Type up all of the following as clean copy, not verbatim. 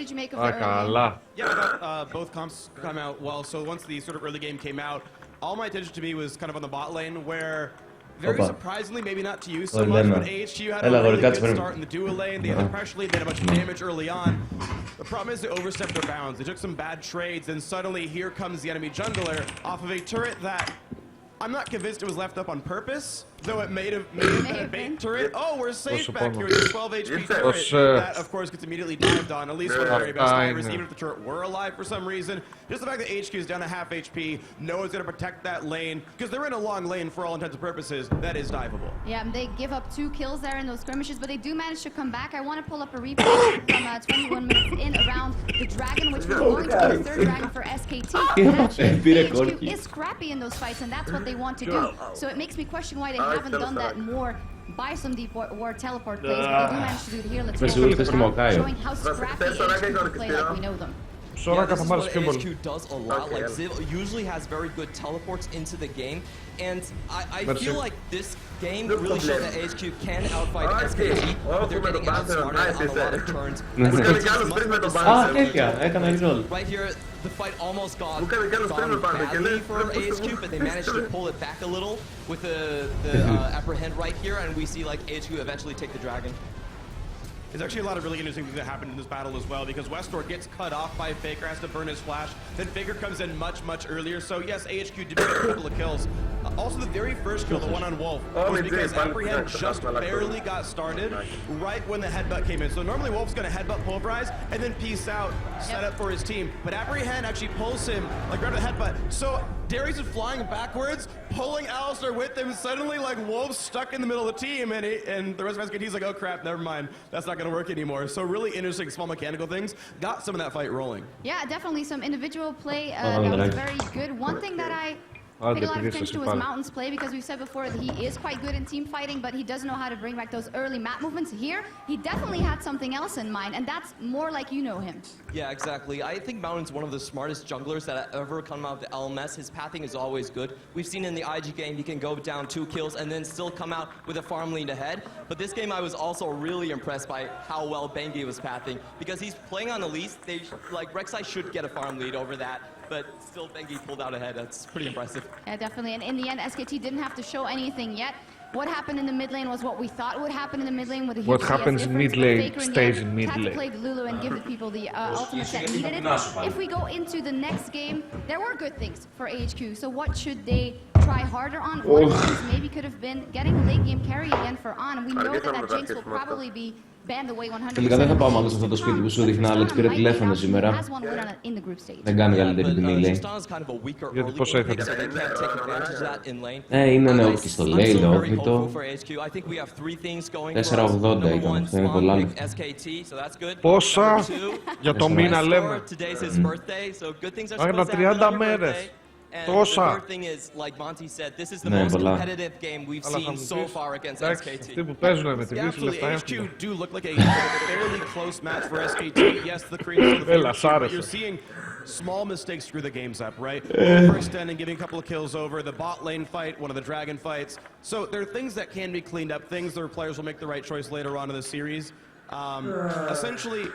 did you make of the early Καλά. Yeah, I thought both comps come out well. So once the sort of early game came out, all my attention to me was kind of on the bot lane where, very surprisingly, maybe not to you so much, but AHQ had a really good start in the duo lane. They had the pressure lead, they had a bunch of damage early on. The problem is they overstepped their bounds. They took some bad trades, and suddenly here comes the enemy jungler off of a turret that I'm not convinced it was left up on purpose, though it may have been a bait turret. Oh, we're safe back here with a 12 HP turret. That, of course, gets immediately dived on, at least one of the very best divers, even if the turret were alive for some reason. Just the fact that HQ is down to half HP, no one's going to protect that lane, because they're in a long lane for all intents and purposes, that is diveable. Yeah, they give up 2 kills there in those skirmishes, but they do manage to come back. I want to pull up a replay from 21 minutes in around the dragon, which was going to be the 3rd dragon for SKT. HQ is scrappy in those fights, and that's what they want to do. So it makes me question why they haven't done that more. Buy some deep war teleport plays, but they do manage to do it here. Let's go. Showing how scrappy HQ can play like we know them. Yeah, this is what HQ does a lot. Like Ziv usually has very good teleports into the game, and I feel like this game really showed that HQ can outfight SKT, but they're getting outsmarted on a lot of turns. Right here, the fight almost gone badly for HQ, but they managed to pull it back a little with the apprehend right here, and we see like HQ eventually take the dragon. There's actually a lot of really interesting things that happened in this battle as well, because Westor gets cut off by Faker, has to burn his flash, then Faker comes in much earlier, so yes, AHQ did get a couple of kills. Also, the very first kill, the one on Wolf, was because Apprehend just barely got started right when the headbutt came in. So normally Wolf's going to headbutt Pulverize and then peace out, set up for his team, but Apprehend actually pulls him like right at the headbutt. So Darius is flying backwards, pulling Alistar with him, suddenly like Wolf's stuck in the middle of the team, and the rest of SKT's like, oh crap, never mind, that's not going to work anymore. So really interesting small mechanical things got some of that fight rolling. Yeah, definitely some individual play that was very good. One thing that I paid a lot of attention to his Mountain's play, because we've said before that he is quite good in team fighting, but he doesn't know how to bring back those early map movements. Here, he definitely had something else in mind, and that's more like you know him. Yeah, exactly. I think Mountain's one of the smartest junglers that ever come out of the LMS. His pathing is always good. We've seen in the IG game he can go down 2 kills and then still come out with a farm lead ahead. But this game I was also really impressed by how well Bengi was pathing, because he's playing on the least. Like Rek'Sai should get a farm lead over that, but still Bengi pulled out ahead. That's pretty impressive. Yeah, definitely. And in the end, SKT didn't have to show anything yet. What happened in the mid lane was what we thought would happen in the mid lane with a huge What happens in mid lane stays in mid lane. Had to lane. play the Lulu and give the people the ultimate that needed it. If we go into the next game, there were good things for AHQ. So what should they try harder on? One of the things maybe could have been getting a late game carry again for On. We know that Jinx will probably be banned away 100%. Τελικά δεν θα πάω μάλλον σε αυτό το σπίτι που σου δείχνει, Άλεξ. Πήρε τηλέφωνο σήμερα. Δεν κάνει καλύτερη τιμή, λέει. Γιατί πόσα ήθελε. Είναι νεόπτιστο, λέει, νεόπτιστο. 4,80 ήταν, αυτό είναι πολλά λεφτά. Πόσα για το μήνα λέμε. Άγνα 30 μέρες. Τόσα. Ναι, πολλά. Αυτοί που παίζουν με τη Δύση λεφτά έχουν. Έλα, σ' άρεσε. Small mistakes screw the games up, right? Overextending, getting a couple of kills over, the bot lane fight, one of the dragon fights. So there are things that can be cleaned up, things that players will make the right choice later on in the series. Essentially,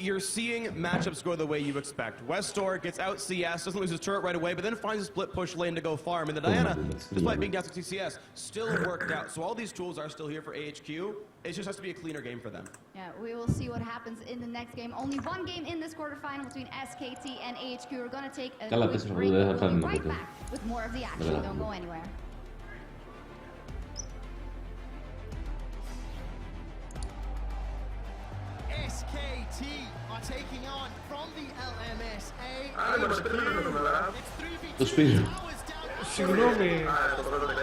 you're seeing matchups go the way you expect. Westor gets out CS, doesn't lose his turret right away, but then finds a split push lane to go farm. And the Diana, despite being down to TCS, still worked out. So all these tools are still here for AHQ. It just has to be a cleaner game for them. Yeah, we will see what happens in the next game. Only one game in this quarterfinal between SKT and AHQ. We're going to take a quick break. We'll be right back with more of the action. Don't go anywhere. SKT are taking on from the LMS Το σπίτι. Συγγνώμη,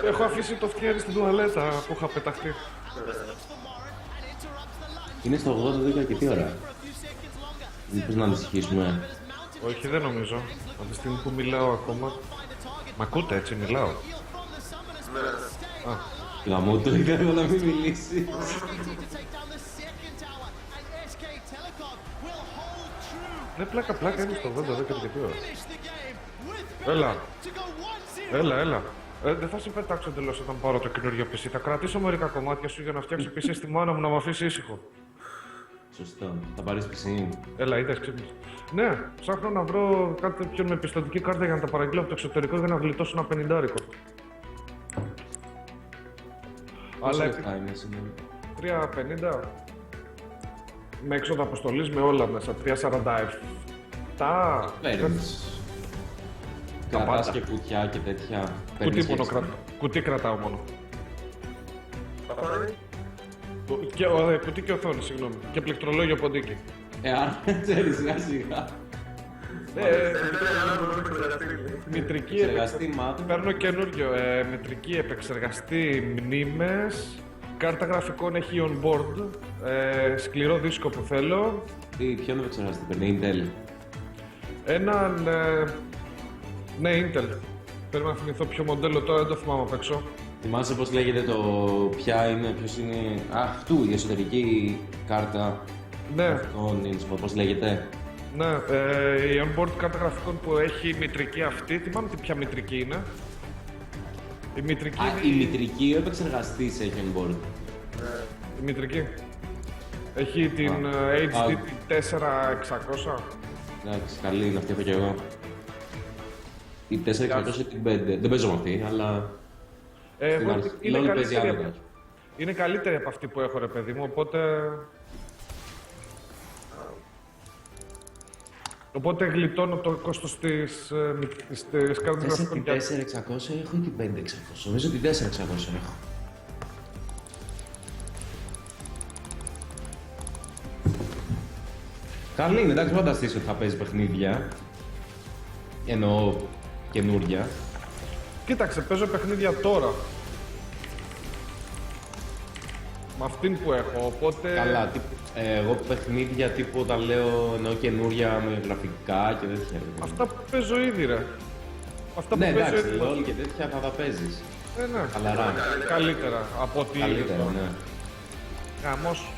έχω αφήσει το φτιάρι στην τουαλέτα που είχα πεταχτεί. Είναι στο 80 και τι ώρα. Μήπως να ανησυχήσουμε. Όχι, δεν νομίζω. Από τη στιγμή που μιλάω ακόμα. Μ' ακούτε, έτσι μιλάω. Γαμώ το, έκανα να μην μιλήσει. Ναι, πλάκα είναι στο 80 και τι ώρα. Έλα. Δεν θα σε πετάξω εντελώς όταν πάρω το καινούργιο PC. Θα κρατήσω μερικά κομμάτια σου για να φτιάξω PC στη μάνα μου να με αφήσει ήσυχο. Σωστό. Θα πάρεις PC. Έλα, είδες ξύπνης. Ναι, ψάχνω να βρω κάτι πιο με πιστωτική κάρτα για να τα παραγγείλω από το εξωτερικό για να γλιτώσω ένα 50άρικο. Πόσα λεφτά είναι σήμερα? 3,50. Με έξοδα αποστολής με όλα μέσα. 3,47. Παίρνεις. Κρατάς και κουτιά και τέτοια. Κουτί κρατάω μόνο. Κουτί και οθόνη, συγγνώμη. Και πληκτρολόγιο ποντίκι. Άρα ξέρεις σιγά σιγά. Μητρική παίρνω καινούριο. Μητρική επεξεργαστή, μνήμες. Κάρτα γραφικών έχει on board. Σκληρό δίσκο που θέλω. Ποιον επεξεργαστή παίρνει, Intel? Έναν... ναι, Intel. Πρέπει να θυμηθώ ποιο μοντέλο τώρα, δεν το θυμάμαι απ' έξω. Θυμάσαι πώς λέγεται το... ποιος είναι... αυτού, η εσωτερική κάρτα γραφικών, πώς λέγεται? Ναι, η onboard κάρτα γραφικών που έχει μητρική αυτή, θυμάμαι ποια μητρική είναι. Η μητρική η μητρική, ο επεξεργαστής έχει onboard. Η μητρική. Έχει την HD 4600. Εντάξει, καλή είναι αυτή, έχω και εγώ. Η 4600 την 5, δεν παίζω με αυτή, αλλά... είναι καλύτερη από αυτή που έχω, ρε παιδί μου, οπότε γλιτώνω το κόστος της κάρτας γραφικών. Την 4600 έχω ή την 5600? Νομίζω την 4600 έχω. Καλή είναι, εντάξει, φανταστείς ότι θα παίζει παιχνίδια. Εννοώ καινούρια. Κοίταξε, παίζω παιχνίδια τώρα. Με αυτήν που έχω, οπότε... Καλά, εγώ παιχνίδια τύπου όταν λέω εννοώ καινούρια με γραφικά και τέτοια. Αυτά που παίζω ήδη, ρε. Αυτά ναι, που παίζω εντάξει, ήδη. LOL και τέτοια θα τα παίζεις. Ναι. Χαλαρά. Καλύτερα από ότι... Καλύτερα, ναι. Γαμώς.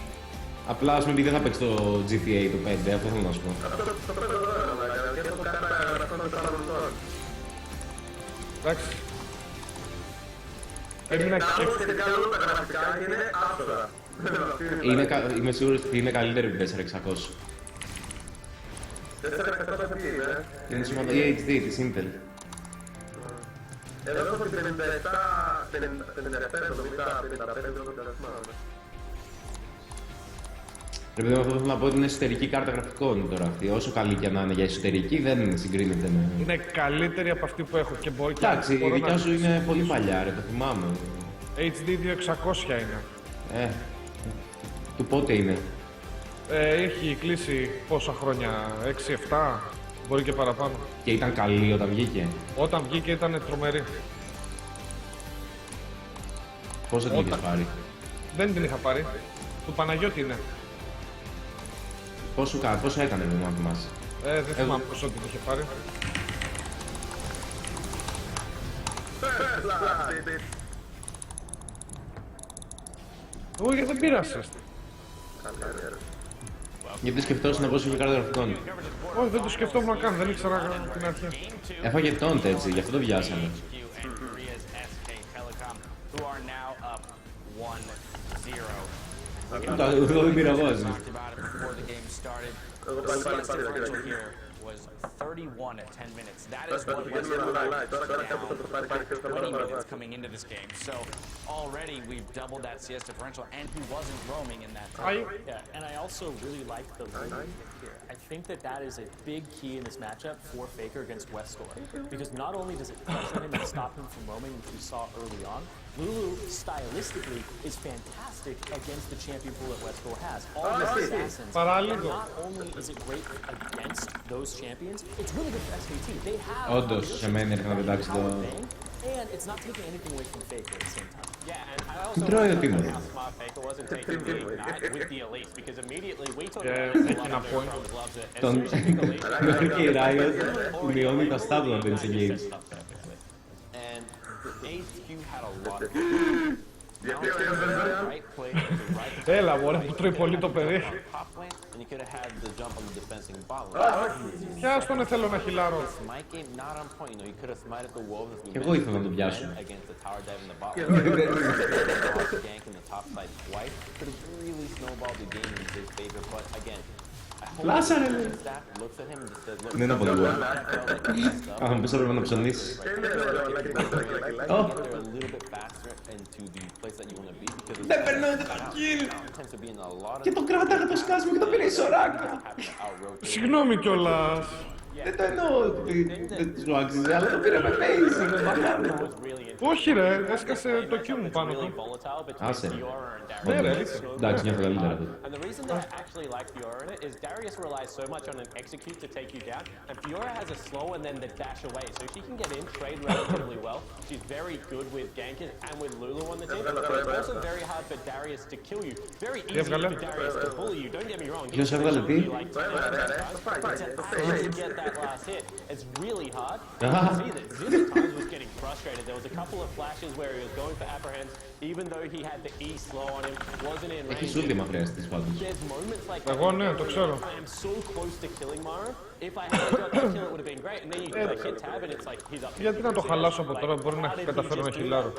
Απλά ας πούμε δεν θα παίξει το GTA το 5, αυτό θέλω να σου πω. Εντάξει. Έμεινα και... Είμαι σίγουρος ότι είναι καλύτερη από 4600. Είναι σημαντικό η HD της Intel. Εδώ έχω την 57, 57, 70, 55, Πρέπει να θέλω να πω ότι είναι εσωτερική κάρτα γραφικών τώρα αυτή. Όσο καλή και να είναι για εσωτερική, δεν συγκρίνεται με... Είναι καλύτερη από αυτή που έχω και μπορεί και... Εντάξει, η δικιά σου είναι πολύ παλιά, ρε, το θυμάμαι. HD 2600 είναι. Του πότε είναι? Έχει κλείσει πόσα χρόνια, 6-7, μπορεί και παραπάνω. Και ήταν καλή όταν βγήκε? Όταν βγήκε ήταν τρομερή. Πόσα την είχες πάρει? Δεν την είχα πάρει. Του Παναγιώτη είναι. Πόσο έκανε, δεν θυμάσαι? Δεν θυμάμαι πόσο την είχε πάρει. Εγώ γιατί δεν πήρασες? Γιατί σκεφτόσουν να πόσο είχε κάρτα γραφικών? Όχι, δεν το σκεφτόμουν καν, δεν ήξερα την αρχή. Έφαγε τόντε έτσι, γι' αυτό το βιάσαμε. Εγώ δεν πήρα εγώ. Was 31 at 10 minutes. That is what Western down 20 minutes coming into this game. So already we've doubled that CS differential, and he wasn't roaming in that time. Yeah, and I also really like the roaming here. I think that is a big key in this matchup for Faker against Westdoor, because not only does it pressure him and stop him from roaming, which we saw early on, Lulu stylistically is fantastic against the champion pool that Westdoor has. All his assassins. Not only is it great against those champions, it's really good for SKT. They have όντως, σε μένα έρχεται να πετάξει το... And it's not taking anything away from Faker at the same time. Yeah, and I also Τρώει ο Τίμωρ. Faker wasn't taking the lead with the elites, because immediately we took έχει να πω. Τον... και η Riot που μειώνει τα stab να παίρνει σε games. And HQ had a lot of Έλα, μωρέ, που τρώει πολύ το παιδί. Κι άστον θέλω να χιλάρω. Κι εγώ ήθελα να τον πιάσω. Φλάσαρε, λέει. Δεν είναι από το γουά. Α, μου πες έπρεπε να ψωνίσεις. Δεν περνώνεται το kill! Και το κράταγα το σκάσιμο και το πήρε η σωράκα. Συγγνώμη κιόλας. Δεν το εννοώ ότι δεν του άξιζε, αλλά το πήρε με amazing, με μπανάνα. Όχι ρε, έσκασε το Q μου πάνω του. Άσε. Ναι ρε, αλήθεια. Εντάξει, νιώθω καλύτερα τότε. And the reason that I actually like Fiora in it is Darius relies so much on an execute to take you down, and Fiora has a slow and then the dash away, so she can get in, trade relatively well. She's very good with ganking and with Lulu on the team, but it's also very hard for Darius to kill you. Very easy for Darius to bully you, don't get me wrong. Ποιος έβγαλε τι? Get that last hit. It's really hard. You can see that Zip at times was getting frustrated. There was a couple of flashes where he was going for apprehends, even though he had the E slow on him, wasn't in range. Έχεις ούλτιμα χρειαστείς πάντως. There's moments like that. Εγώ ναι, το ξέρω. I am so close to killing Mara. If I had got that kill, it would have been great. And then you like, hit tab and it's like he's up. Γιατί να το χαλάσω από τώρα, μπορεί να καταφέρω να χιλάρω.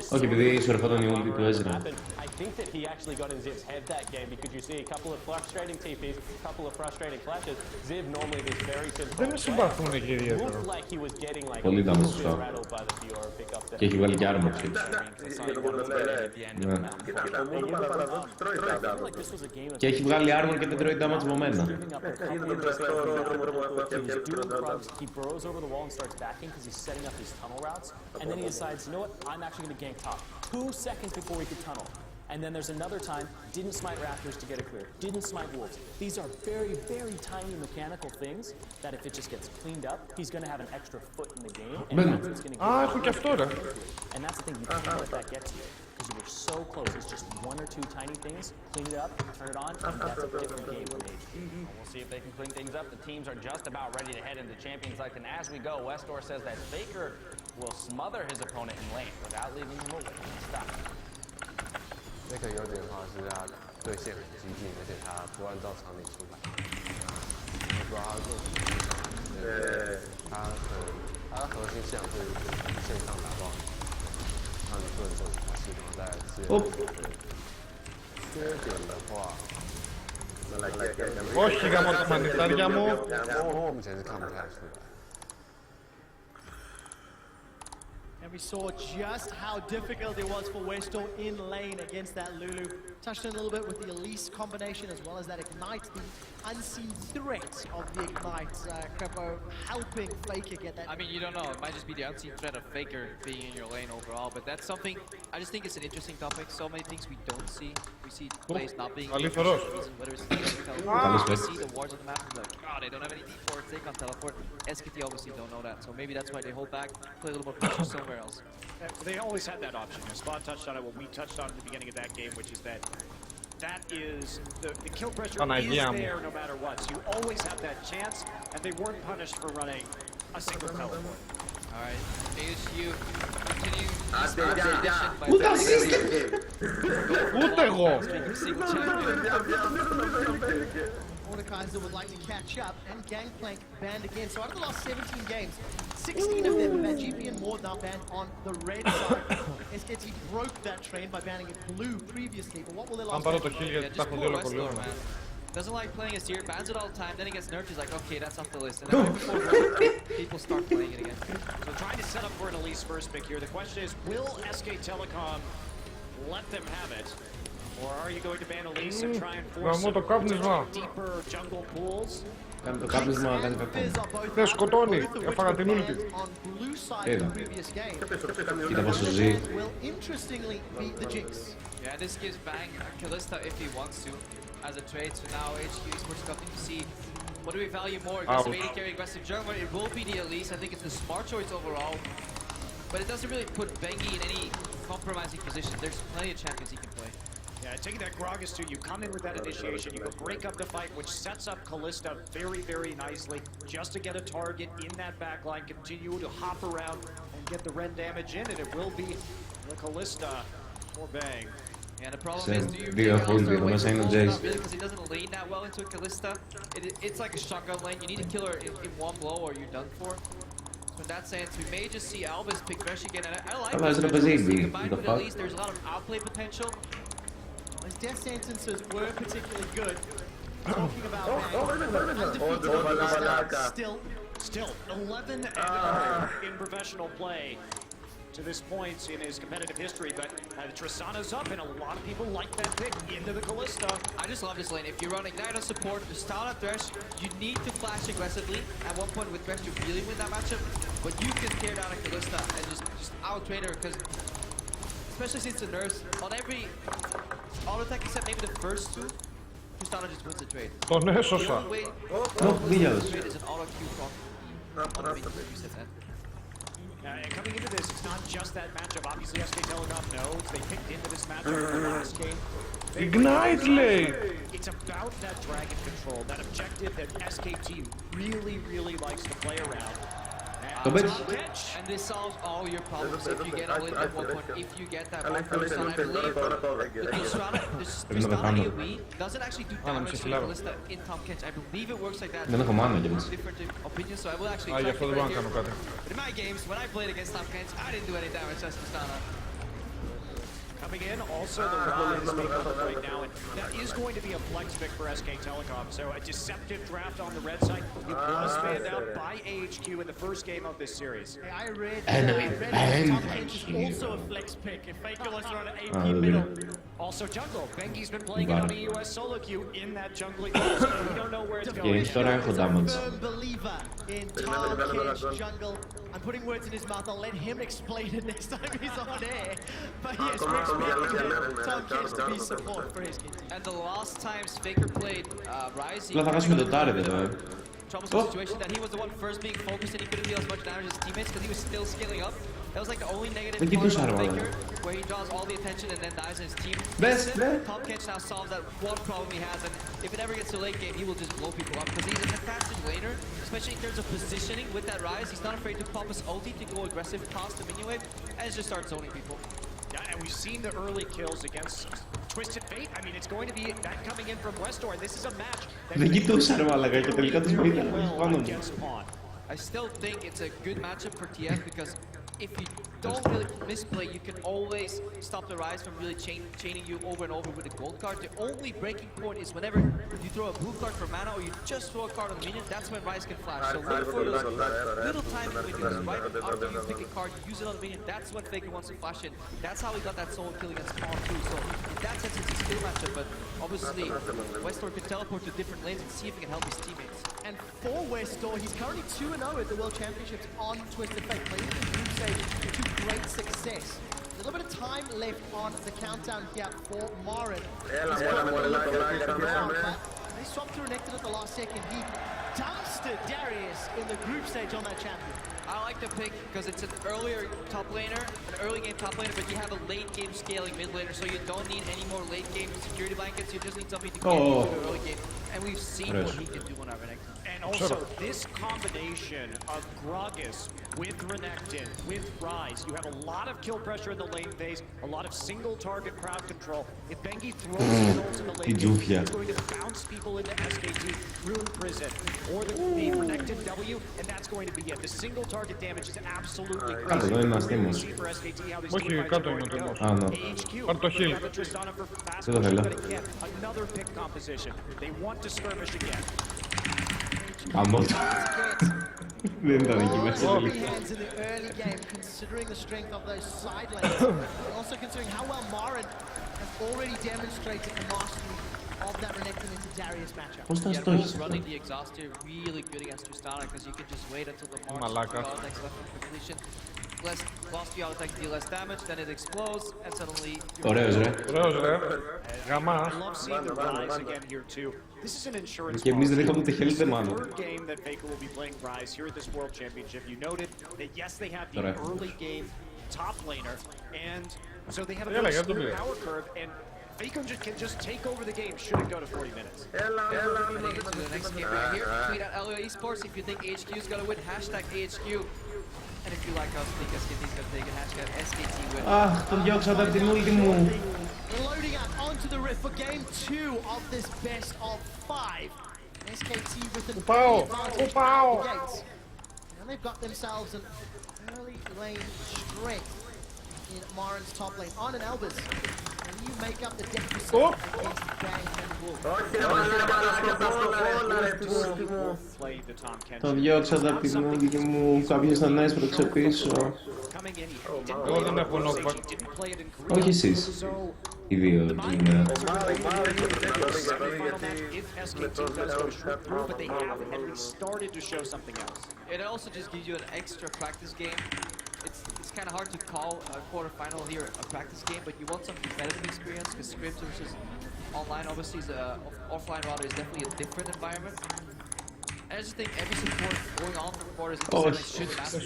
Όχι, επειδή σορφόταν η ούλτη του Έζρα. I think that he actually got in Ziv's head that game because you see a couple of frustrating TPs, a couple of frustrating flashes. Ziv normally this very simple. Δεν με συμπαθούν και ιδιαίτερα. Πολύ damage σου φάω. Και έχει βγάλει και άρμα ψήφι. Και έχει βγάλει άρμα και δεν τρώει damage από μένα. He burrows over the wall and starts backing because he's setting up his tunnel routes. And then he decides, you know what, I'm actually going to gank top. 2 seconds before he could tunnel. And then there's another time, didn't smite Raptors to get a clear, didn't smite Wolves. These are very, very tiny mechanical things that if it just gets cleaned up, he's going to have an extra foot in the game. And that's what's going to Ah, έχω και αυτό ρε. And that's the thing, you can't let that get to you. Because you were so close, it's just 1 or 2 tiny things, clean it up, turn it on, and that's a different game from Age. We'll see if they can clean things up. The teams are just about ready to head into Champions League. And as we go, Westor says that Faker will smother his opponent in lane without leaving him away. Stop. 这个优点的话是他对线很激进，而且他不按照常理出牌。我不知道他做什么，他核心项是线上打爆，他们做这种模式，然后再是缺点的话， Όχι γάμο τα μανιτάρια μου. 目前是看不太出来。 And we saw just how difficult it was for Westor in lane against that Lulu. Touched on a little bit with the Elise combination as well as that Ignite, the unseen threat of the Ignite. Crepo helping Faker get that. I mean, you don't know. It might just be the unseen threat of Faker being in your lane overall, but that's something, I just think it's an interesting topic. So many things we don't see. We see plays not being able to whether it's we see the wards on the map and like, oh, they don't have any D4, they can't teleport. SKT obviously don't know that, so maybe that's why they hold back, play a little more pressure somewhere else. They always had that option. Spawn touched on it, what we touched on at the beginning of that game, which is that is the kill pressure is there no matter what. So you always have that chance, and they weren't punished for running a single teleport. Alright, ASU continue Ούτε assist! Ούτε εγώ! Mordekaiser would like to catch up, and Gangplank banned again. So out of the last 17 games, 16 of them have had GP and Mord now banned on the red side. SKT broke that trend by banning it blue previously, but what will their last doesn't like playing as here, bans it all the time, then he gets nerfed, he's like, okay, that's off the list. And then before people start playing it again. So trying to set up for an Elise first pick here. The question is, will SK Telecom let them have it? Or are you going to ban Elise and try and force some deeper jungle pools? Κάνε το κάπνισμα, κάνει κακό. Δεν σκοτώνει, έφαγα την ούλτη. Είδα. Κοίτα πόσο ζει. Yeah, this gives Bang Kalista if he wants to as a trade. So now HQ is looking to see what do we value more, aggressive AD carry, aggressive jungle. It will be the Elise. I think it's the smart choice overall. But it doesn't really put Bengi in any compromising position. There's plenty of champions he can play. Yeah, taking that Gragas too, you come in with that initiation, you can break up the fight, which sets up Kalista very, very nicely, just to get a target in that backline, continue to hop around and get the Ren damage in, and it will be the Kalista Or Bang. And the problem is, do you Δύο full, δύο μέσα είναι ο Jace. because he doesn't lane that well into a Kalista. It's like a shotgun lane. You need to kill her in one blow or you're done for. So in that sense, we may just see Albus pick Thresh again. And I like But combined with Elise, there's a lot of outplay potential. His death sentences were particularly good. Talking about undefeated, still 11-0 in professional play to this point in his competitive history, but Tristana's up, and a lot of people like that pick into the Kalista. I just love this lane. If you're running Ignite on support, Tristana, Thresh, you need to flash aggressively. At one point with Thresh to really win that matchup, but you can tear down a Kalista and just out-trade her, because especially since the nerfs, on every auto attack except maybe the first two, Tristana just wins the trade. Τον έσωσα. The only way to trade is an auto Q from on the mid resets end. And coming into this, it's not just that matchup. Obviously, SK Telecom knows they picked into this matchup in the last game. Ignite lane! It's about that dragon control, that objective that SKT really, really likes to play around. And this solves all your problems if you get a win at one point. If you get that one first, and I believe the Tristana AoE doesn't actually do damage to the Kalista in Tom Kench. I believe it works like that. Different opinions, so I will actually try to figure it out. But in my games, when I played against Tom Kench, I didn't do any damage to Tristana. Coming in, also the Rise being on the right now, and that is going to be a flex pick for SK Telecom. So a deceptive draft on the red side. It was fanned out by AHQ in the first game of this series. I read Tom Kench is also a flex pick if Faker wants to run an AP middle. Also jungle. Bengi's been playing it on a US solo queue in that jungling role, so we don't know where it's going. Firm believer in Tom Kench jungle. I'm putting words in his mouth. I'll let him explain it next time he's on air. But yes, we're expecting Tom Kench to be support for his team. And the last times Faker played Rise, he troublesome situation that he was the one first being focused and he couldn't deal as much damage as his teammates because he was still scaling up. That was like the only negative part about Faker, where he draws all the attention and then dies in his team. Tom Kench now solves that one problem he has, and if it ever gets to late game, he will just blow people up because he's a fantastic laner, especially in terms of positioning with that Rise. He's not afraid to pop his ulti to go aggressive past the minion wave and just start zoning people. Yeah, and we've seen the early kills against Twisted Fate. I mean, it's going to be that coming in from Westor, and this is a match that against Pawn. I still think it's a good matchup for TF because if you don't really misplay, you can always stop the Rise from really chaining you over and over with a gold card. The only breaking point is whenever you throw a blue card for mana or you just throw a card on the minion, that's when Rise can flash. So look for those little timing windows. Right after you pick a card, you use it on the minion, that's when Faker wants to flash in. That's how he got that solo kill against Pawn too. So in that sense, it's a skill matchup, but obviously Westor can teleport to different lanes and see if he can help his teammates. And for Westor, he's currently 2-0 at the World Championships on Twisted Fate, playing the group stage to great success. A little bit of time left on the countdown here for Marin. They swapped to Renekton at the last second. He dumpstered Darius in the group stage on that champion. I like the pick because it's an earlier top laner, an early game top laner, but you have a late game scaling mid laner, so you don't need any more late game security blankets. You just need something to get you to the early game. And we've seen what he can do on our Renekton. And also, this combination of Gragas with Renekton, with Rise, you have a lot of kill pressure in the lane phase, a lot of single target crowd control. If Bengi throws his ult in the lane phase, it's going to bounce people into SKT, Ruin Prison, or the Renekton W, and that's going to be it. The single target damage is absolutely crazy. We'll see for SKT how this team fights are going to go. AHQ, we have the Tristana for fast push, but again, another pick composition. They want to skirmish again. Δεν ήταν εκεί μέσα. In the early game, considering the strength of those side lanes, and also considering how well Marin has already demonstrated the mastery of that Renekton into Darius matchup. Running the exhaustor really good against Tristana because you can just wait until the Mars attacks left for completion. Last few auto attacks deal less damage, then it explodes, and suddenly Ωραίος ρε. Γαμάς. I love seeing the Rise again here too. This is an insurance Και εμείς δεν policy. είχαμε ούτε χέλτε μάλλον. The third game that Faker will be playing Rise here at this World Championship. You noted that yes, they have the early game top laner, and so they have a very smooth power curve, and Faker can just take over the game should it go to 40 minutes. Heading into the next game right here. Tweet at LO Esports if you think HQ is gonna win. Hashtag AHQ. And if you like us, think SKT's gonna take a hashtag SKT win. Αχ, τον διώξατε από την ulti μου. Loading up onto the rift for game 2 of this best of 5. SKT with an advantage out the gates. And they've got themselves an early lane strength in Marin's top lane. On and Elvis. Can you make up the deficit against Bang and Wolf? Τον διώξατε από την ulti μου. Κάποιος θα να έσπρωξε πίσω. Εγώ δεν έχω knockback. Όχι εσείς. Οι δύο σήμερα. It also just gives you an extra practice game. It's kind of hard to call a quarterfinal here a practice game, but you want some competitive experience because scrims versus online obviously is offline rather is definitely a different environment. I just think every support going on for quarters in the semis should matter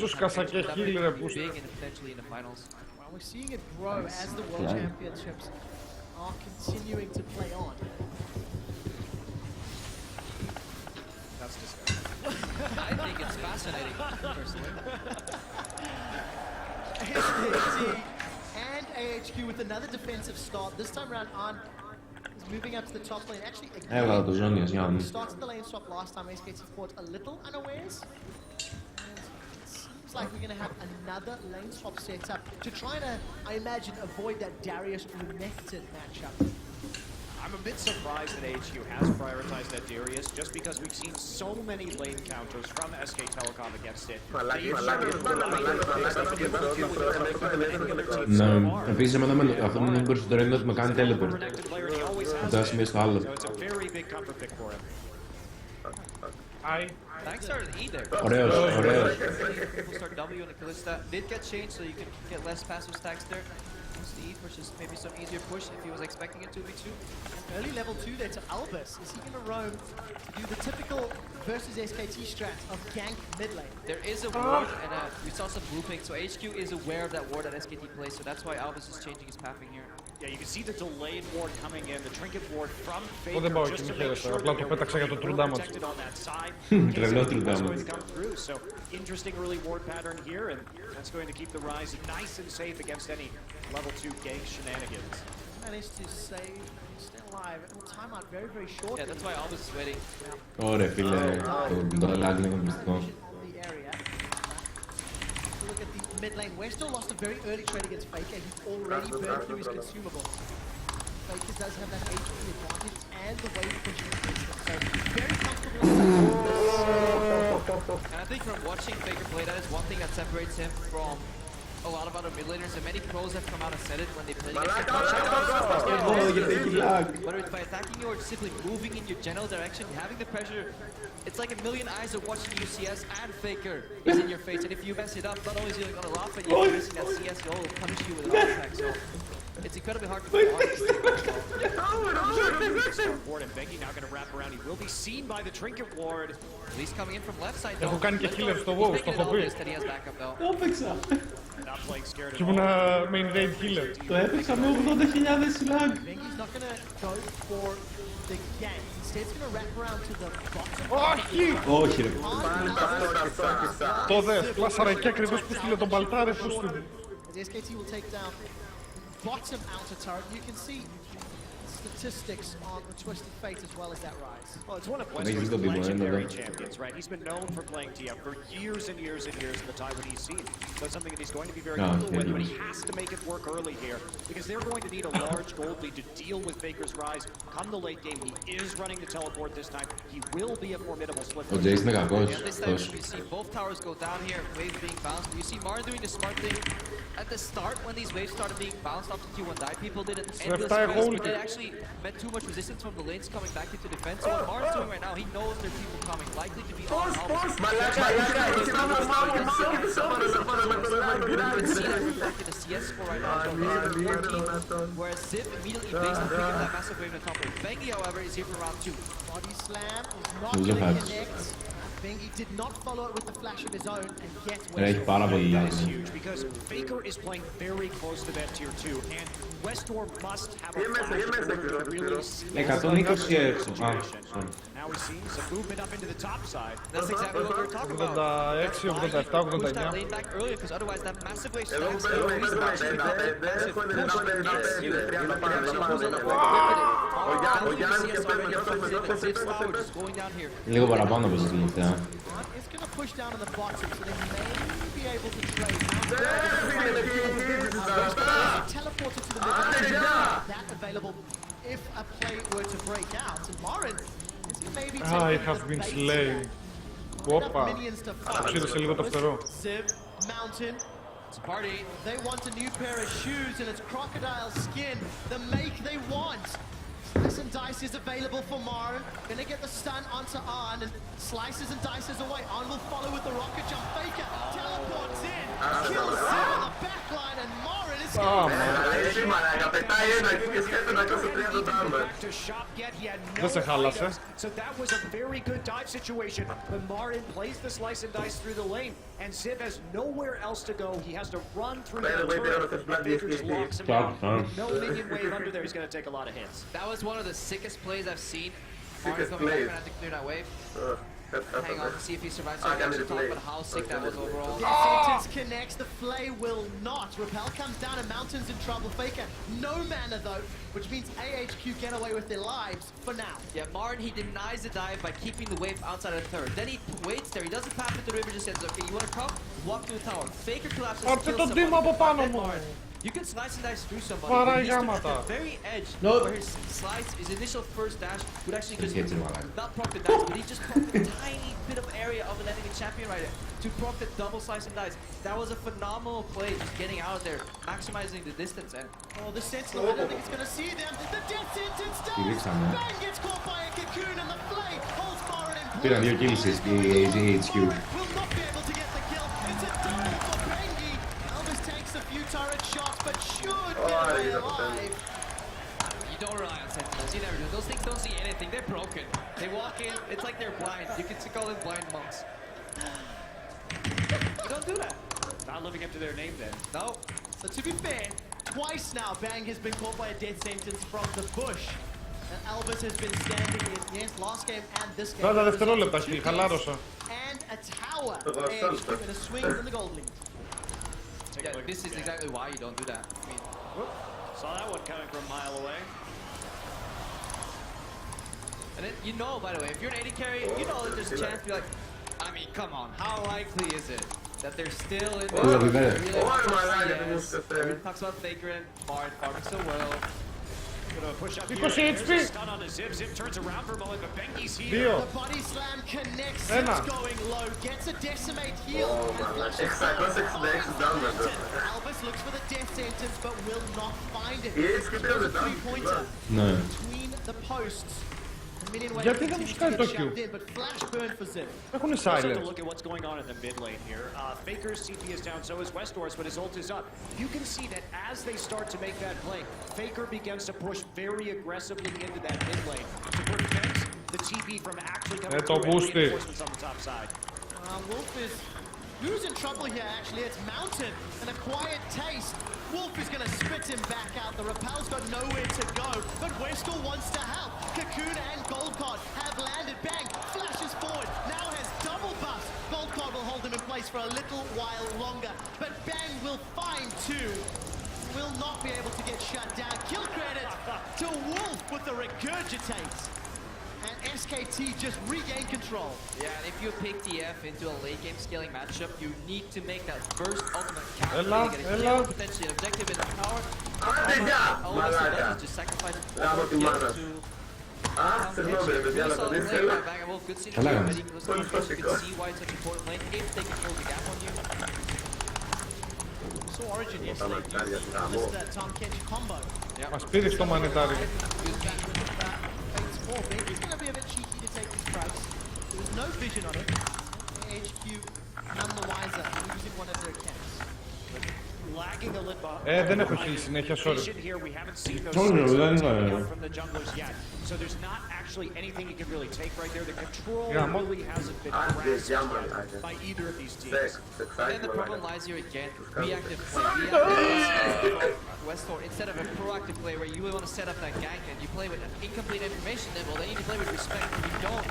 big and potentially in the finals. Well, we're seeing it grow as the World Championships are continuing to play on. That's disgusting. I think it's fascinating, personally. SKT and AHQ with another defensive start. This time around, An is moving up to the top lane. Actually, again, started the lane swap last time. SKT fought a little unawares. And it seems like we're going to have another lane swap set up to try to, I imagine, avoid that Darius-Renekton matchup. I'm a bit surprised that AHQ has prioritized that Darius just because we've seen so many lane counters from SK Telecom against it. Ναι, επίσης εμένα αυτό μου είναι περισσότερο είναι ότι με κάνει teleport. Από το σημείο στο άλλο. Thanks are E there. Ωραίος, ωραίος. We'll start W on the Kalista. Did get changed so you can get less passive stacks there. E versus maybe some easier push if he was expecting a 2v2. Early level 2 there to Albus. Is he going to roam to do the typical versus SKT strat of gank mid lane? There is a ward and we saw some grouping, so HQ is aware of that ward that SKT plays, so that's why Albus is changing his pathing here. Yeah, you can see the delayed ward coming in, the trinket ward from Faker just to make sure that they're protected on that side. That's going to come through. So interesting early ward pattern here, and that's going to keep the Rise nice and safe against any level 2 gank shenanigans. Managed to save, stay alive, and will time out very, very short. Yeah, that's why Albus is waiting. Ωραία φίλε, το lag είναι κομπιστικό. Look at the mid lane. Westo lost a very early trade against Faker. He's already burned through his consumables. Faker does have that HP advantage and the wave pushing against him. So very comfortable. And I think from watching Faker play, that is one thing that separates him from a lot of other mid laners, and many pros have come out and said it when they play against whether it's by attacking you or simply moving in your general direction, having the pressure. It's like a million eyes are watching you. CS and Faker is in your face, and if you mess it up, not only is he gonna laugh at you for missing that CS, he'll punish you with an attack. So it's incredibly hard to play. And Bengi now going to wrap around. He will be seen by the trinket ward. At least coming in from left side. Έχω κάνει και healer στο WoW, στο έχω πει. Το έπαιξα. Και ήμουν main raid healer. Το έπαιξα με 80.000 lag. Bengi's not gonna go for the gank. Instead, it's gonna wrap around to the bottom. Όχι! Όχι ρε. Το δες, πλάσαρα εκεί ακριβώς που στείλε τον Μπαλτάρε, πώς στείλε. The SKT will take down bottom outer turret. You can see statistics on the Twisted Fate as well as that Rise. Well, it's one of Western's legendary champions, right? He's been known for playing TF for years and years and years in the Taiwanese scene. So it's something that he's going to be very comfortable with, but he has to make it work early here because they're going to need a large gold lead to deal with Faker's Rise. Come the late game, he is running the teleport this time. He will be a formidable slipper. Ο Jace είναι κακός. This time you see both towers go down here, waves being bounced. You see Mara doing the smart thing. At the start, when these waves started being bounced off the Q1 die, people didn't endless waves, but it actually met too much resistance from the lanes coming back into defense. So what Mara's doing right now, he knows there are people coming, likely to be on the CS score right now, whereas Ziv immediately based on picking that massive wave in the top lane. Bengi, however, is here for round 2. Body slam is not going to connect. Bengi did not follow it with the flash of his own and get Westor. That is huge because Faker is playing very close to that tier 2 and Westor must have a flash in order to really see the situation. Now now we see some movement up into the top side. That's exactly what we were talking about. That's why he pushed that lane back earlier, because otherwise that massive wave stacks. Λίγο παραπάνω πες τελευταία. It's going to push down on the bottom, so they may be able to trade. Teleported to the middle. That available if a play were to break out. And Morin is maybe it has been slain. Όπα, ξύρισε λίγο το φτερό. Ziv, Mountain. It's a party. They want a new pair of shoes and it's crocodile skin, the make they want. Slice and dice is available for Marin. Gonna get the stun onto Arn and slices and dices away. Arn will follow with the rocket jump. Faker teleports in, kills Ziv on the backline, and Marin is to shop yet. He had no items, so that was a very good dive situation. But Marin plays the slice and dice through the lane, and Ziv has nowhere else to go. He has to run through the turret, and Baker's locks him out. With no minion wave under there, he's going to take a lot of hits. That was one of the sickest plays I've seen. Marin's coming back and have to clear that wave. Hang on to see if he survives. So I can talk about how sick that was overall. Sentence connects, the Flay will not. Repel comes down and Mountain's in trouble. Faker, no mana though, which means AHQ get away with their lives for now. Yeah, Marin, he denies the dive by keeping the wave outside of the third. Then he waits there, he doesn't pass with the river, just says, okay, you want to come? Walk to the tower. Faker collapses, kills someone. You can slice and dice through somebody, but he's at the very edge where his slice, his initial first dash would actually just not proc the dash, but he just proc the tiny bit of area of an enemy champion right there to proc the double slice and dice. That was a phenomenal play, just getting out of there, maximizing the distance. And the Sentinel, I don't think it's going to see them. The death sentence does. Bang gets caught by a cocoon and the Flay holds Marin in Πήραν δύο kills η AHQ. will not be able to get the kill. It's a double for Bengi. Elvis takes a few turret shots, but should get away alive. you don't rely on sentinels, you never do. Those things don't see anything, they're broken. They walk in, it's like they're blind. You can call them blind monks. You don't do that. Not living up to their name then. No. So to be fair, twice now Bang has been caught by a death sentence from the bush. And Elvis has been standing in, yes, last game and this game. Κάτα δευτερόλεπτα εκεί, χαλάρωσα. And a tower edge in a swing in the gold lead. Yeah, this is exactly why you don't do that. I mean, saw that one coming from a mile away. And then, you know, by the way, if you're an AD carry, you know that there's a chance to be like, I mean, come on, how likely is it that they're still in the Everyone talks about Faker and Marin farming so well. Gonna push up here. 20 There's HP. a stun on the Ziv. Ziv turns around for a moment, but Bengi's here. The body slam connects, Ziv's going low, gets a decimate heal, and flashes Elvis looks for the death sentence, but will not find it. Three-pointer between the posts. Γιατί δεν τους κάνει το Q. Έχουνε silence. Look at what's going on in the mid lane here. Faker's CP is down, so is Westdoor's, but his ult is up. You can see that as they start to make that play, Faker begins to push very aggressively into that mid lane to prevent the TP from actually coming through and reinforcements on the top side. Wolf is losing trouble here, actually. It's Mountain and a quiet taste. Wolf is going to spit him back out. The Repel's got nowhere to go, but Westall wants to help. Cocoon and Goldcard have landed. Bang flashes forward, now has double buff. Goldcard will hold him in place for a little while longer, but Bang will find two. Will not be able to get shut down. Kill credit to Wolf with the regurgitate. And SKT just regain control. Yeah, and if you pick DF into a late game scaling matchup, you need to make that first ultimate count. Get a kill, potentially an objective in the tower. All does is just sacrifice it to good scene already. You can see why it's such an important lane if they can close the gap on you. So Origin yesterday used this Tom Kench combo. Μας πήρε στο μανιτάρι. He's going to be a bit cheeky to take this price. There was no vision on it. HQ none the wiser using one of their camps. lagging a little δεν έχω χείλει συνέχεια, sorry. here. We haven't seen those from the junglers yet. So there's not actually anything you can really take right there. The control really hasn't been grasped yet by either of these teams. And the problem lies here again. Reactive play. Westall, instead of a proactive play where you want to set up that gank and you play with incomplete information, then well, they need to play with respect. If you don't,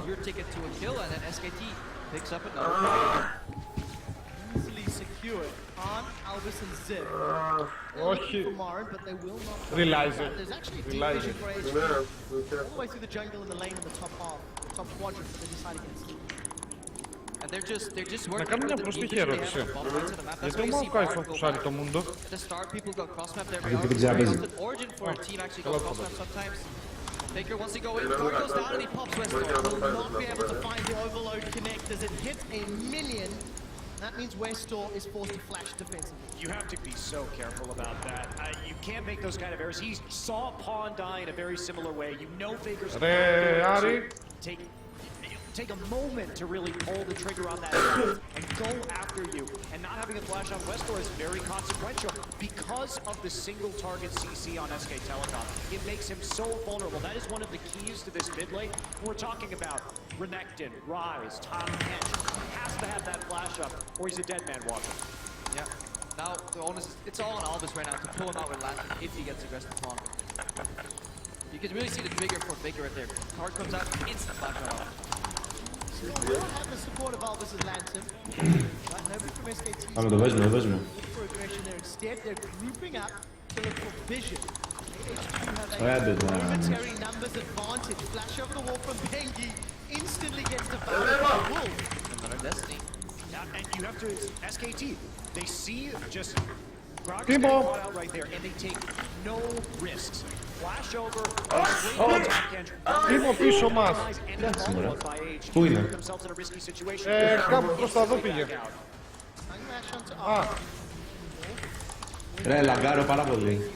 your ticket to a kill, and then SKT picks up another. Easily secured on Albus and Zip. Όχι. But they will not. Realize it. There's actually a deep vision for HQ. All the way through the jungle and the lane in the top half, top quadrant, they decide against it. And they're just working. Να κάνω μια προσθήκη ερώτηση. Γιατί ο Μαουκάι φοκουσάρει το Mundo? At the start, people go cross-map there. The origin for a team actually goes cross-map sometimes. Faker wants to go in, Thor goes down and he pops Westall. Will not be able to find the overload connect as it hits a million. That means Westall is forced to flash defensively. You have to be so careful about that. You can't make those kind of errors. He saw Pawn die in a very similar way. You know Faker's take a moment to really pull the trigger on that and go after you. And not having a flash on Westall is very consequential because of the single target CC on SK Telecom. It makes him so vulnerable. That is one of the keys to this mid lane. We're talking about Renekton, Ryze, Top Edge. Has to have that flash up or he's a dead man walking. Yeah. Now the onus is, it's all on Albus right now to pull him out with Lantern if he gets aggressive on. You can really see the trigger for Faker right there. Card comes out, instant flash out. Will have the support of Albus' Lantern, but nobody from SKT for aggression there. Instead, they're grouping up to look for vision. HQ have a momentary numbers advantage. Flash over the wall from Bengi, instantly gets devoured by Wolf. Another Destiny. Yeah, and you have to, SKT, they see just Grog getting caught out right there, and they take no risks. Flash over, Είμαι πίσω μας. Πού είναι? Κάπου προς τα εδώ πήγε. Ρε, λαγκάρω πάρα πολύ.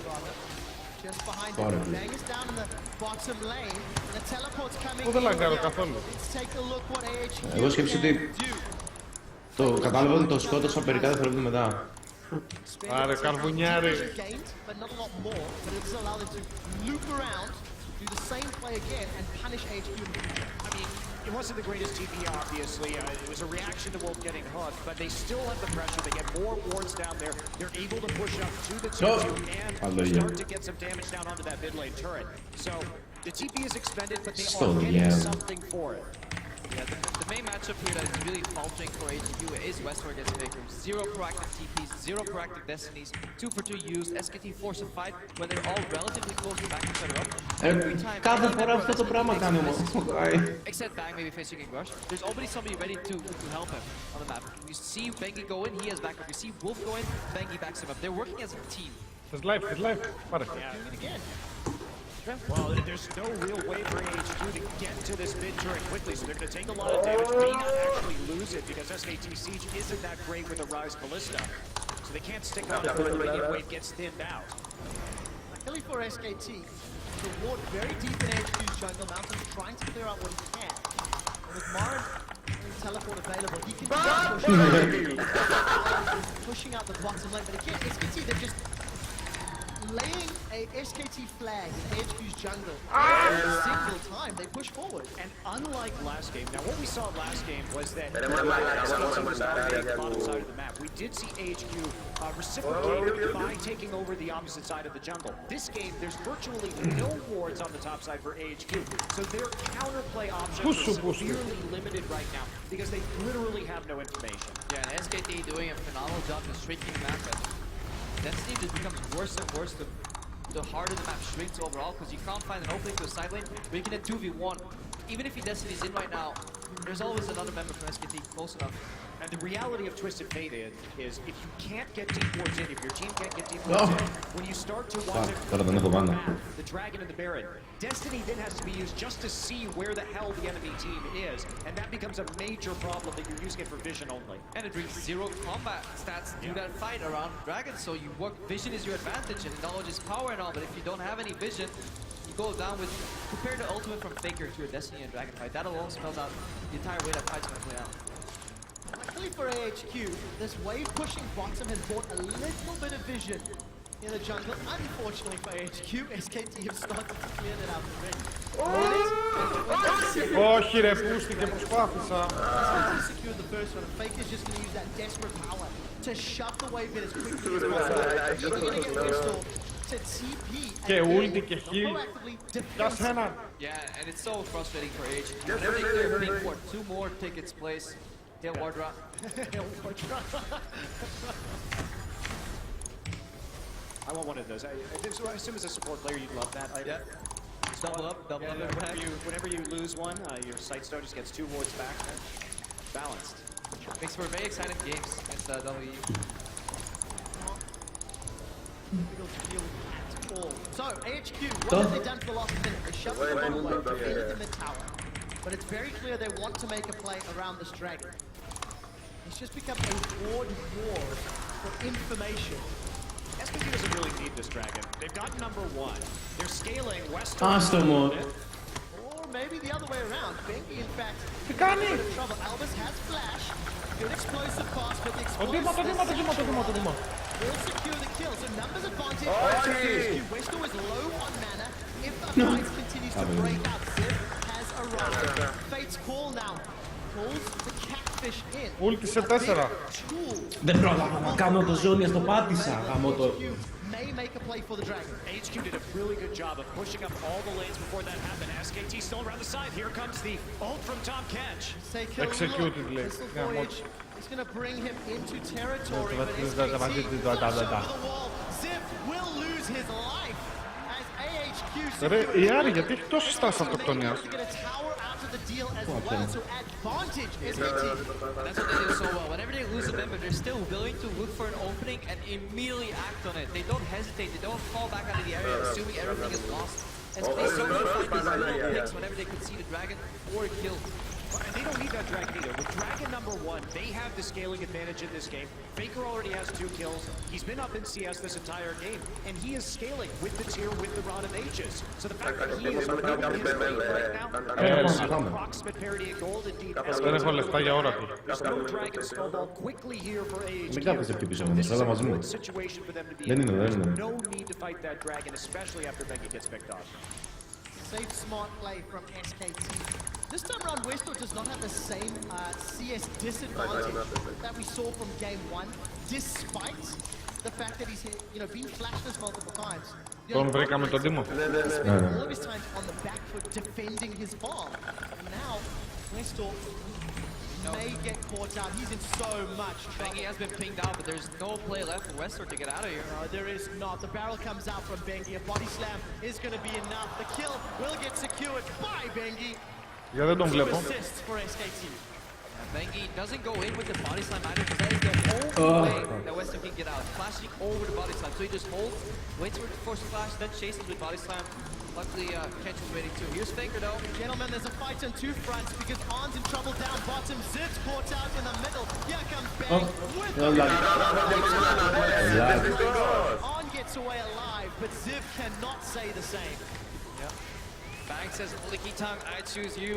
Ωραία. Πού δεν λαγκάρω καθόλου. Εγώ σκέψω ότι το κατάλαβα ότι το σκότωσα μερικά δευτερόλεπτα μετά. Άρε, καρβουνιάρι. It wasn't the greatest TP, obviously. It was a reaction to Wolf getting hooked, but they still have the pressure. They get more wards down there. They're able to push up to the TP and start to get some damage down onto that mid lane turret. So the TP is expended, but they are getting something for it. Yeah, the main matchup here that is really faltering for HQ is Westall against Faker. 0 proactive TPs, 0 proactive Destinies, 2 for 2 used. SKT force a fight when they're all relatively close to backing each other up. Every time, κάθε φορά αυτό το πράγμα κάνει όμως. Except Bang maybe facing a rush. There's already somebody ready to help him on the map. You see Bengi go in, he has backup. You see Wolf go in, Bengi backs him up. They're working as a team. His life. Πάρε. Doing it again. Well, there's no real way for HQ to get to this mid turret quickly, so they're going to take a lot of damage, may not actually lose it, because SKT Siege isn't that great with a Ryze Ballista. So they can't stick on it when the minion wave gets thinned out. Luckily for SKT, the ward very deep in HQ's jungle. Mountain trying to clear out what he can. And with Marin teleport available, he can pushing out the bottom lane. But again, SKT, they're just laying a SKT flag in HQ's jungle every single time they push forward. And unlike last game, now what we saw last game was that SKT was dominating the bottom side of the map. We did see HQ reciprocate by taking over the opposite side of the jungle. This game, there's virtually no wards on the top side for HQ, so their counterplay options are severely limited right now because they literally have no information. Yeah, and SKT doing a phenomenal job in shrinking the map. Density just becomes worse and worse the harder the map shrinks overall, because you can't find an opening to a side lane where you can hit 2v1. Even if your Destiny's in right now, there's always another member from SKT close enough. And the reality of Twisted Fate is if you can't get deep wards in, if your team can't get deep wards in, when you start to watch it from the map, the Dragon and the Baron, Destiny then has to be used just to see where the hell the enemy team is, and that becomes a major problem that you're using it for vision only. And it brings 0 combat stats to that fight around Dragon, so you work, vision is your advantage, and knowledge is power and all, but if you don't have any vision, you go down with, compare the ultimate from Faker to your Destiny and Dragon fight, that alone spells out the entire way that fight's gonna play out. luckily for AHQ, this wave pushing bottom has brought a little bit of vision in the jungle. Unfortunately for AHQ, SKT have started to clear that out already. Όχι ρε, πούστηκε, προσπάθησα. SKT secured the first one, and Faker's just going to use that desperate power to shove the wave in as quickly as possible. You're going to get Westall to TP και ούλτι και heal. Για σένα. Yeah, and it's so frustrating for AHQ. Whenever they clear pink ward, 2 more take its place. They'll ward drop. I want one of those. I assume as a support player you'd love that. Yeah. Double up. Whenever you lose one, your sight stone just gets 2 wards back. Balanced. Makes for very exciting games against WE. So, AHQ, what have they done for the last minute? They shoved the bottom wave, defended the mid-tower. But it's very clear they want to make a play around this dragon. It's just become a ward war for information. SKT doesn't really need this dragon. They've got number 1. They're scaling west. Or maybe the other way around. Bengi, in fact, in a bit of trouble. Albus has flash. Good explosive pass, but the explosive will secure the kill. So numbers advantage. AHQ. Westall is low on mana. If the fight continues to break out, Ziv has arrived. Fate's call now. Pulls the catfish in. Ούλτι σε 4. Δεν πρόλαβα να κάνω το ζώνη, το πάτησα. Γαμώ το. May make a play for the dragon. HQ did a really good job of pushing up all the lanes before that happened. SKT still around the side. Here comes the ult from Tom Kench. Executed lane. It's going to bring him into territory, but SKT over the wall. Ziv will lose his life as AHQ Ρε, η Άρη γιατί έχει τόση στάση αυτοκτονίας. as well, so advantage SKT. That's what they do so well. Whenever they lose a member, they're still willing to look for an opening and immediately act on it. They don't hesitate. They don't fall back out of the area assuming everything is lost. And so they sort of find these little picks whenever they can see the dragon or a kill. And they don't need that dragon either. With dragon number 1, they have the scaling advantage in this game. Faker already has 2 kills. He's been up in CS this entire game, and he is scaling with the tier, with the Rod of Ages. So the fact that he is moving his lane right now, approximate parity in gold, indeed. Δεν έχω λεφτά για ώρα του. There's no dragon snowball quickly here for AHQ. Μην κάποιος χτυπήσω όμως, This is έλα a μαζί μου. good situation for them to be Δεν είναι, in. δεν είναι. No need to fight that dragon, especially after Bengi gets picked off. Safe, smart play from SKT. This time around, Westall does not have the same CS disadvantage that we saw from game 1, despite the fact that he's been flashless multiple times. Τον βρήκαμε τον Τίμο. All of his time on the back foot defending his farm. And now, Westall may get caught out. He's in so much trouble. Bengi has been pinged out, but there's no play left for Westall to get out of here. No, there is not. The barrel comes out from Bengi. A body slam is going to be enough. The kill will get secured by Bengi. Για δεν τον βλέπω. Bengi doesn't go in with the body slam either because that is the only way that Westall can get out. Flashing over the body slam. So he just holds, waits for it to force a flash, then chases with body slam. Luckily, Kench was waiting too. Here's Faker though. Gentlemen, there's a fight on 2 fronts because Arn's in trouble down bottom. Ziv's caught out in the middle. Here comes Bang with the Arn gets away alive, but Ziv cannot say the same. Yep. Bang says, Licky tongue, I choose you.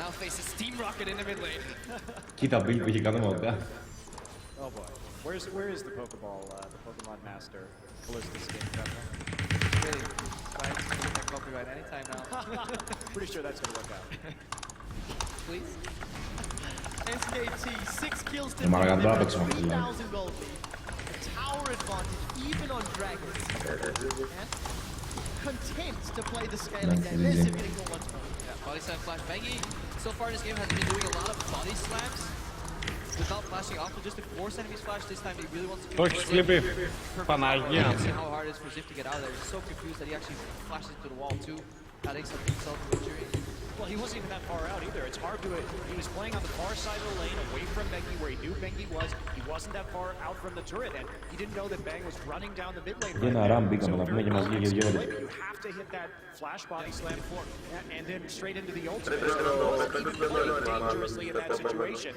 Now faces Steam Rocket in the mid lane. Κοίτα build που είχε κάνει μαγκά. Oh boy. Where is the Pokeball, the Pokemon Master Ballista's game? Really, Bang's gonna get that copyright anytime now. Pretty sure that's gonna work out. Please. SKT, 6 kills to 3,000 gold lead. A tower advantage, even on dragons. And content to play the scaling game. This is getting caught once more. Yeah, body slam flash. Bengi, so far in this game, has been doing a lot of body slams without flashing off, but just to force enemies flash. This time he really wants to. Το έχεις κλειπεί. Παναγία. See how hard it is for Ziv to get out of there. He's so confused that he actually flashes into the wall too, adding some insult to injury. Well, he wasn't even that far out either. It's hard to. He was playing on the far side of the lane, away from Bengi, where he knew Bengi was. He wasn't that far out from the turret, and he didn't know that Bang was running down the mid lane. Για ένα ραμ μπήκαμε να πούμε και μας βγήκε 2 ώρες. You have to hit that flash body slam and then straight into the ultimate. Even play dangerously in that situation.